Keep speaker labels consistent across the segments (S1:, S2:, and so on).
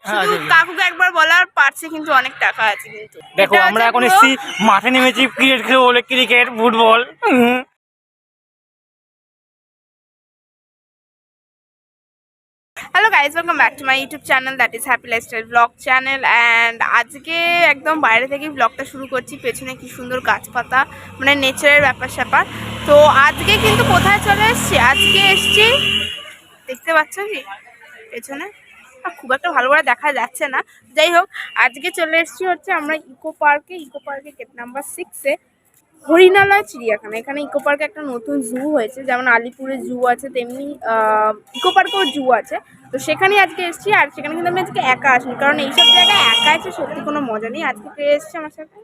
S1: শুধু কাকুকে একবার বলার পার্সে কিন্তু অনেক টাকা আছে। কিন্তু
S2: দেখো আমরা এখন এসেছি মাঠে নেমেছি ক্রিকেট খেলবো বলে, cricket football.
S1: Hello guys, welcome back to my YouTube channel, that is happy lifestyle blog channel. And আজকে একদম বাইরে থেকেই ব্লগটা শুরু করছি। পেছনে কি সুন্দর গাছপাতা, মানে নেচারের ব্যাপার স্যাপার। তো আজকে কিন্তু কোথায় চলে এসছি, আজকে এসছি দেখতে পাচ্ছ কি পেছনে, খুব একটা ভালো করে দেখা যাচ্ছে না, যাই হোক আজকে চলে এসছি হচ্ছে আমরা ইকো পার্কে গেট নাম্বার 6-এ হরিণালয় চিড়িয়াখানা। এখানে ইকো পার্কে একটা নতুন জু হয়েছে, যেমন আলিপুরে জু আছে তেমনি ইকো পার্কেও জু আছে। তো সেখানেই আজকে এসেছি। আর সেখানে কিন্তু আমি আজকে একা আসিনি, কারণ এইসব জায়গায় একা এসে সত্যি কোনো মজা নেই। আজকে পেয়ে এসছে আমার সাথে,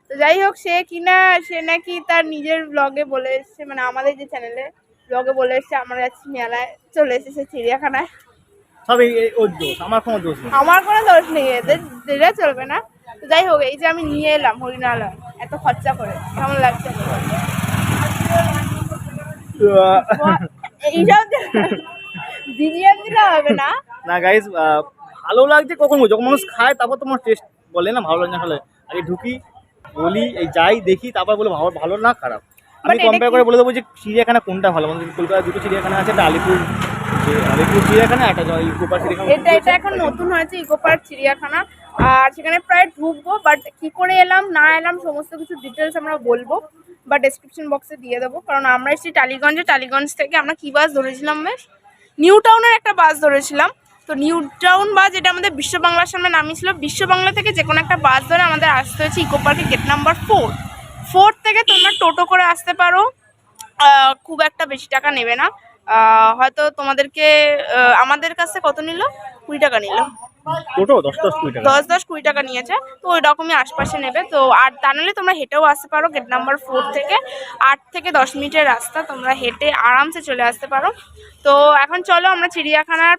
S1: তো যাই হোক সে নাকি তার নিজের ব্লগে বলে এসছে, মানে আমাদের যে চ্যানেলে ব্লগে বলে এসছে আমরা যাচ্ছি মেলায়, চলে এসেছে চিড়িয়াখানায়। আমার কোনো দোষ নেই, এদের চলবে না। তো যাই হোক এই যে আমি নিয়ে এলাম হরিণালয় এত খরচা করে, কেমন লাগছে? এইসব বিরিয়ানি দিলে হবে না।
S2: না গাইস, ভালো লাগছে কখন যখন মানুষ খায়, তারপর তোমার টেস্ট বলে না ভালো লাগে না। হলে আগে ঢুকি বলি এই যাই দেখি, তারপর বলে ভালো না খারাপ। আমি কম্পেয়ার করে বলে দেবো যে চিড়িয়াখানা কোনটা ভালো। আমাদের কলকাতায় দুটো চিড়িয়াখানা আছে, একটা আলিপুর চিড়িয়াখানা, একটা ইকো পার্ক চিড়িয়াখানা।
S1: এটা এখন নতুন হয়েছে ইকো পার্ক চিড়িয়াখানা। আর সেখানে প্রায় ঢুকবো, বাট কি করে এলাম না এলাম সমস্ত কিছু ডিটেলস আমরা বলবো বা ডেসক্রিপশন বক্সে দিয়ে দেবো। কারণ আমরা এসেছি টালিগঞ্জ থেকে আমরা কি বাস ধরেছিলাম, বেশ নিউ টাউনের একটা বাস ধরেছিলাম। তো নিউ টাউন বাস, এটা আমাদের বিশ্ব বাংলার সামনে নামিয়েছিল। বিশ্ব বাংলা থেকে যে কোনো একটা বাস ধরে আমাদের আসতে হয়েছে ইকো পার্কে গেট নাম্বার 4 থেকে তোমরা টোটো করে আসতে পারো, খুব একটা বেশি টাকা নেবে না। হয়তো তোমাদেরকে আমাদের কাছে কত নিল, 20 টাকা নিল, 10-20 টাকা নিয়েছে। তো ওই রকমই আশপাশে নেবে। তো আর তা নাহলে তোমরা হেঁটেও আসতে পারো, গেট নাম্বার 4 থেকে 8 থেকে 10 মিনিটের রাস্তা, তোমরা হেঁটে আরামসে চলে আসতে পারো। তো এখন চলো আমরা চিড়িয়াখানার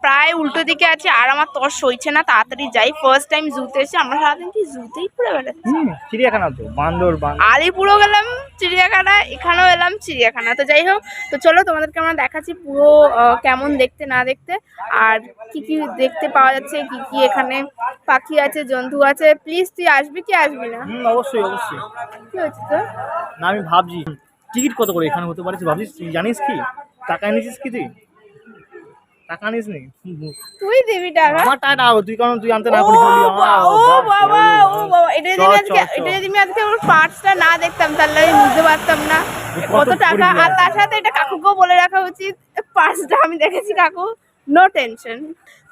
S1: প্রায় উল্টো দিকে আছি, আর আমার তর সইছে না, তাড়াতাড়ি যাই। ফার্স্ট টাইম জুতে এসে আমরা সারাদিন কি জুতেই পুরো বেড়াচ্ছি।
S2: চিড়িয়াখানা তো বান্দর
S1: আলিপুরও গেলাম চিড়িয়াখানা, এখানেও এলাম চিড়িয়াখানা। তো যাই হোক, তো চলো তোমাদেরকে আমরা দেখাচ্ছি পুরো কেমন দেখতে না দেখতে, আর কি কি দেখতে পাওয়া যাচ্ছে, কি কি এখানে পাখি আছে, জন্তু আছে। প্লিজ তুই আসবি কি আসবি না?
S2: অবশ্যই
S1: কি হচ্ছে তো
S2: না, আমি ভাবছি টিকিট কত করে এখানে হতে পারে ভাবছিস, তুই জানিস কি? টাকা এনেছিস কি? তুই টাকা নিস নি?
S1: তুই দিবি টাকা?
S2: আমার টাকা তুই, কারণ তুই আনতে না করিস।
S1: ও বাবা এটা যদি আমি আজকে ওর পার্টসটা না দেখতাম তাহলে আমি বুঝতে পারতাম না কত টাকা। আর তার সাথে এটা কাকুকেও বলে রাখা উচিত, পার্টসটা আমি দেখেছি কাকু, নো টেনশন।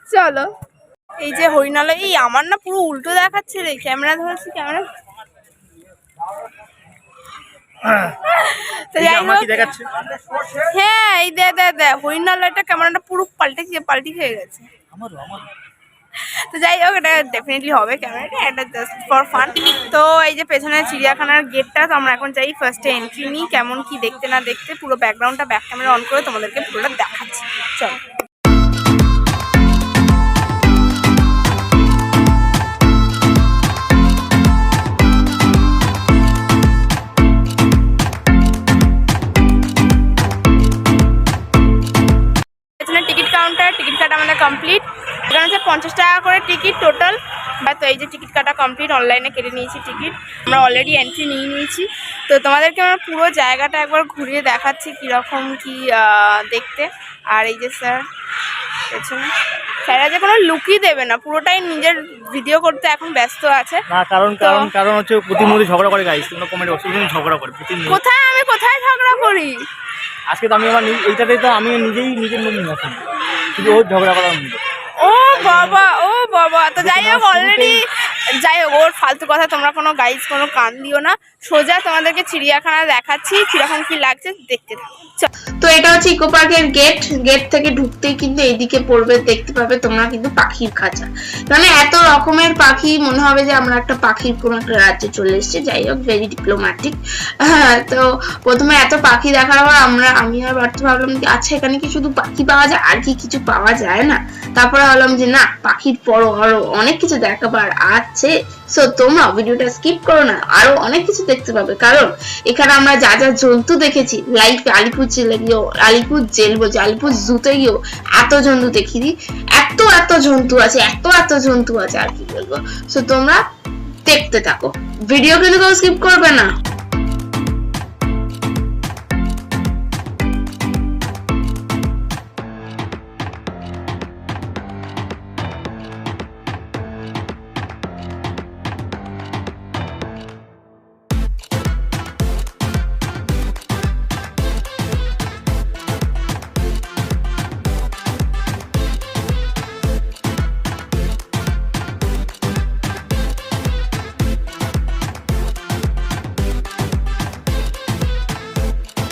S1: চলো এই যে হরিণালয়, এই আমার না পুরো উল্টো দেখাচ্ছে রে, ক্যামেরা ধরেছি ক্যামেরা। তো যাই হোক, হ্যাঁ এই দে হরিণালয়টা ক্যামেরাটা পুরো পাল্টি খেয়ে গেছে। তো যাই হোক এটা ডেফিনেটলি হবে ক্যামেরাটা, এটা জাস্ট ফর ফান। তো এই যে পেছনের চিড়িয়াখানার গেটটা, তো আমরা এখন যাই ফার্স্টে এন্ট্রি নিই, কেমন কি দেখতে না দেখতে পুরো ব্যাকগ্রাউন্ডটা ব্যাক ক্যামেরা অন করে তোমাদেরকে পুরোটা দেখাচ্ছি। চলো টিকিট কাটা আমাদের কমপ্লিট। এখানে হচ্ছে 50 টাকা করে টিকিট টোটাল। তো এই যে টিকিট কাটা কমপ্লিট, অনলাইনে কেটে নিয়েছি টিকিট, আমরা অলরেডি এন্ট্রি নিয়ে নিয়েছি। তো তোমাদেরকে আমরা পুরো জায়গাটা একবার ঘুরিয়ে দেখাচ্ছি কীরকম কি দেখতে। আর এই যে স্যার পেছনে, স্যারা যে কোনো লুকই দেবে না, পুরোটাই নিজের ভিডিও করতে এখন ব্যস্ত আছে।
S2: না কারণ হচ্ছে প্রতিমধ্যে ঝগড়া করে গাইস, তোমরা কমেন্ট বক্সে ঝগড়া করে প্রতিদিন।
S1: কোথায় ঝগড়া করি?
S2: আজকে তো আমি আমার এইটাতে তো আমি নিজের মুখ নিয়ে আসি, শুধু ওর ঝগড়া করার মধ্যে।
S1: ও বাবা তো যাই হোক অলরেডি, যাই হোক ওর ফালতু কথা তোমরা কোনো গাইজ কোনো কান দিও না, সোজা তোমাদেরকে চিড়িয়াখানা দেখাচ্ছি কিরকম কি লাগছে দেখতে। তো এটা হচ্ছে ইকো পার্কের গেট থেকে ঢুকতেই কিন্তু এইদিকে পড়বে, দেখতে পাবে তোমরা কিন্তু পাখির খাঁচা। মানে এত রকমের পাখি, মনে হবে যে আমরা একটা পাখির কোনো একটা রাজ্যে চলে এসেছি। যাই হোক ভেরি ডিপ্লোম্যাটিক। তো প্রথমে এত পাখি দেখার পর আমি আর বাড়তে ভাবলাম যে আচ্ছা এখানে কি শুধু পাখি পাওয়া যায়, আর কি কিছু পাওয়া যায় না? তারপরে ভাবলাম যে না, পাখির পরও আরো অনেক কিছু দেখাবার আছে।
S3: যাচ্ছে। সো তোমরা ভিডিওটা স্কিপ করো না, আরো অনেক কিছু দেখতে পাবে, কারণ এখানে আমরা যা যা জন্তু দেখেছি লাইভ আলিপুর জেলে গিয়েও, আলিপুর জেল বলছি, আলিপুর জুতে গিয়েও এত জন্তু দেখিনি। এত জন্তু আছে, এত জন্তু আছে, আর কি বলবো। সো তোমরা দেখতে থাকো, ভিডিও কিন্তু কেউ স্কিপ করবে না।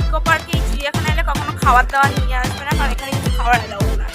S1: ইকো পার্কে এই চিড়িয়াখানা এলে কখনো খাবার দাবার নিয়ে আসবে না, কারণ এখানে কিছু খাবার এলাও না।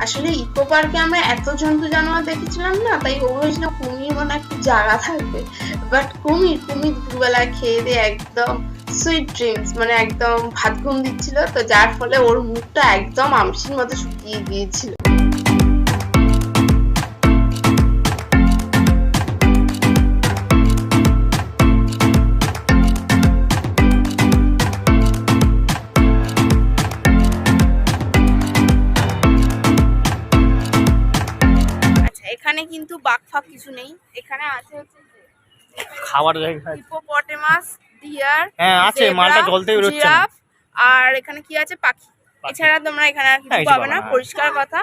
S3: আসলে ইকো পার্কে আমরা এত জন্তু জানোয়ার দেখেছিলাম না, তাই ও ভেবেছিল কুমির মনে একটা জায়গা থাকবে, বাট কুমির দুপুরবেলা খেয়ে দিয়ে একদম সুইট ড্রিমস, মানে একদম ভাত ঘুম দিচ্ছিল, তো যার ফলে ওর মুখটা একদম আমসির মতো শুকিয়ে গিয়েছিল।
S1: এখানে কিন্তু বাঘ ফাঘ কিছু নেই, এখানে আছে হচ্ছে
S2: খাবার জায়গা আছে।
S1: হিপোপটেমাস, ডিয়ার,
S2: হ্যাঁ আছে, মালটা জল থেকে বেরোচ্ছে না।
S1: জিরাফ, আর এখানে কি আছে, পাখি। এছাড়া তোমরা এখানে আর কিছু
S2: হ্যাঁ, কিছু
S1: পাবে
S2: পাবে
S1: না,
S2: না।
S1: পরিষ্কার কথা।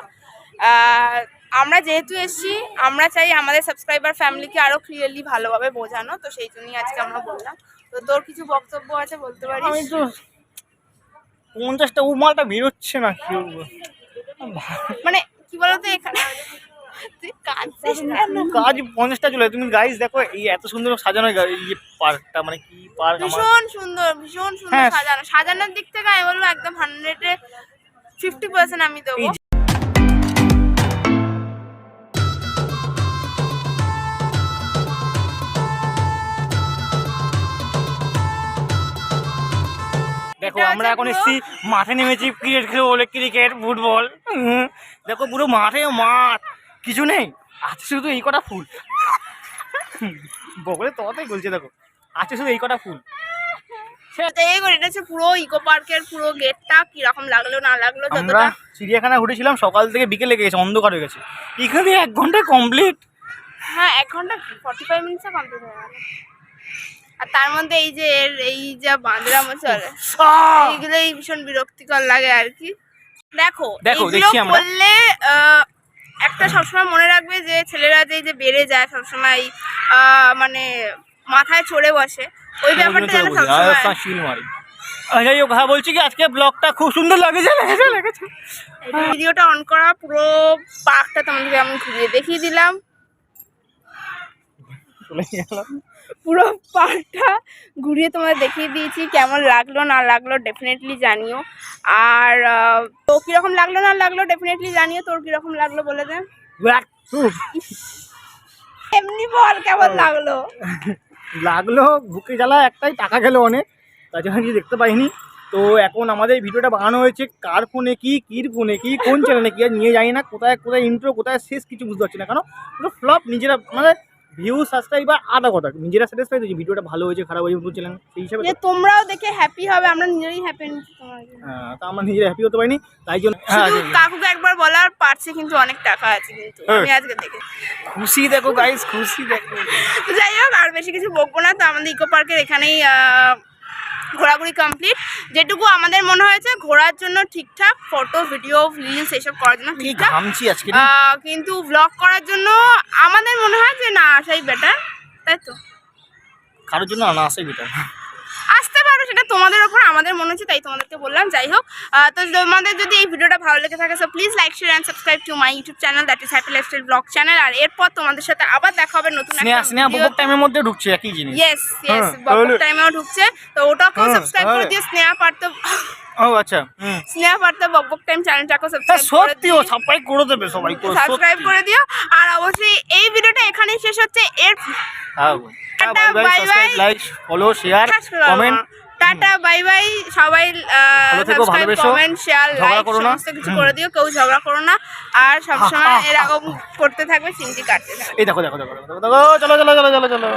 S1: আমরা যেহেতু এসেছি, আমরা চাই আমাদের সাবস্ক্রাইবার ফ্যামিলিকে আরো ক্লিয়ারলি ভালোভাবে বোঝানো, তো সেই জন্যই আজকে আমরা বললাম। তো তোর কিছু বক্তব্য আছে, বলতে
S2: আমি
S1: পারিস।
S2: তো 50টা মালটা বেরোচ্ছে না, কি বলবো।
S1: মানে কি বলতো, এখানে তুই কাঁদছিস কেন?
S2: কাজ 50টা চলে, তুমি গাইস দেখো এই এত সুন্দর সাজানো এই পার্কটা, মানে কি পার্ক আমার।
S1: ভীষণ সুন্দর, ভীষণ সুন্দর
S2: হ্যাঁ।
S1: সাজানো। সাজানোর দিক থেকে আমি বলবো একদম 100-এ 50% আমি দেবো।
S2: এই দেখো
S1: এটা
S2: আমরা
S1: হচ্ছে
S2: এখন
S1: পুরো-
S2: এসেছি মাঠে নেমেছি, ক্রিকেট খেলবো বলে, ক্রিকেট ফুটবল। দেখো পুরো মাঠে মাঠ, কিছু নেই, আছে শুধু এই কটা ফুল। বগলে ততই বলছে, দেখো আছে শুধু এই কটা ফুল।
S1: এটা হচ্ছে পুরো ইকো পার্কের পুরো গেটটা কিরকম লাগলো না লাগলো
S2: আমরা
S1: যতটা।
S2: চিড়িয়াখানা ঘুরেছিলাম সকাল থেকে বিকেলে গেছে, অন্ধকার হয়ে গেছে, এখানে 1 ঘন্টা কমপ্লিট।
S1: হ্যাঁ, 1 ঘন্টা 45 মিনিটে কমপ্লিট হয়ে গেল। আর তার মধ্যে এই যে এই যা বাঁদরামো চলে, এইগুলোই ভীষণ বিরক্তিকর লাগে আর কি। দেখো এইগুলো
S2: দেখছি আমরা।
S1: করলে একটা সবসময় মনে রাখবে যে ছেলেরা যে বেড়ে যায় সবসময়, মানে মাথায় চড়ে বসে, ওই ব্যাপারটা যেন সবসময়।
S2: যাই হোক, হ্যাঁ বলছি কি আজকে ব্লগটা খুব সুন্দর লেগেছে।
S1: ভিডিওটা অন করা, পুরো পার্কটা তোমাদেরকে আমি ঘুরিয়ে দেখিয়ে দিলাম। পুরো পার্কটা ঘুরিয়ে তোমাদের দেখিয়ে দিয়েছি, কেমন লাগলো না লাগলো ডেফিনেটলি জানিও। আর তো কিরকম লাগলো না লাগলো ডেফিনেটলি জানিও। তোর কিরকম লাগলো বলে দে, এমনি বল কেমন লাগলো।
S2: লাগলো বুকে জ্বালা একটাই, টাকা গেল অনেক, তার জন্য কিছু দেখতে পাইনি। তো এখন আমাদের ভিডিওটা বানানো হয়েছে কার ফোনে কি, কির ফোনে কি, কোন চ্যানেলে কি, আর নিয়ে যাই না, কোথায় কোথায় ইন্ট্রো কোথায় শেষ কিছু বুঝতে পারছি না, কারণ পুরো ফ্লপ। নিজেরা মানে ভিউ সাবস্ক্রাইবার আধা কথা, নিজেরা স্যাটিসফাই যে ভিডিওটা ভালো হয়েছে খারাপ হয়েছে বুঝছিলেন, সেই হিসাবে
S1: যে তোমরাও দেখে হ্যাপি হবে, আমরা নিজেরাই হ্যাপি।
S2: তা আমরা নিজেরা হ্যাপি হতে পারিনি, তাই জন্য
S1: শুধু কাকুকে একবার বলার পারছে, কিন্তু অনেক টাকা আছে কিন্তু আমি আজকে দেখে
S2: খুশি দেখো গাইস, খুশি দেখো।
S1: যাই হোক, আর বেশি কিছু বকবো না। তো আমাদের ইকো পার্কের এখানেই ঘোরাঘুরি কমপ্লিট। যেটুকু আমাদের মনে হয়েছে ঘোরার জন্য ঠিকঠাক, ফটো ভিডিও রিলস এসব করার জন্য
S2: কি
S1: ঠিকঠাক,
S2: ঘামছি আজকে
S1: কিন্তু ব্লগ করার জন্য আমাদের মনে হয় যে না আসাই বেটার, তাই তো?
S2: কারোর জন্য না আসাই বেটার।
S1: আসতে পারো, সেটা তোমাদের ওপর, আমাদের মনে হচ্ছে তাই তোমাদেরকে বললাম। যাই হোক, তো তোমাদের যদি এই ভিডিওটা ভালো লেগে থাকে so please like share and subscribe to my YouTube channel that is happy lifestyle blog channel. আর এরপর তোমাদের সাথে আবার দেখা হবে নতুন
S2: স্নেহা
S1: একটা
S2: স্নেহা বকবক টাইমের মধ্যে ঢুকছে একই জিনিস।
S1: ইয়েস ইয়েস, বকবক টাইমেও ঢুকছে, তো ওটাকেও সাবস্ক্রাইব করে দিও। স্নেহা পার্থ,
S2: ও আচ্ছা,
S1: স্নেহা পার্থ বকবক টাইম চ্যানেলটাকেও
S2: হ্যাঁ
S1: সাবস্ক্রাইব করে
S2: সত্যি ও সবাই করে দেবে, সবাই করে
S1: সাবস্ক্রাইব করে দিও। আর অবশ্যই এই ভিডিওটা এখানেই শেষ হচ্ছে। এর tata bye bye,
S2: like follow share comment,
S1: tata bye bye সবাই। সাবস্ক্রাইব কমেন্ট শেয়ার লাইক সমস্ত কিছু করে দিও, কেউ ঝগড়া করো না। আর সবসময় এরকম করতে থাকবে, চিমটি কাটতে থাকবে।
S2: এই দেখো দেখো দেখো দেখো দেখো, চলো চলো চলো চলো চলো।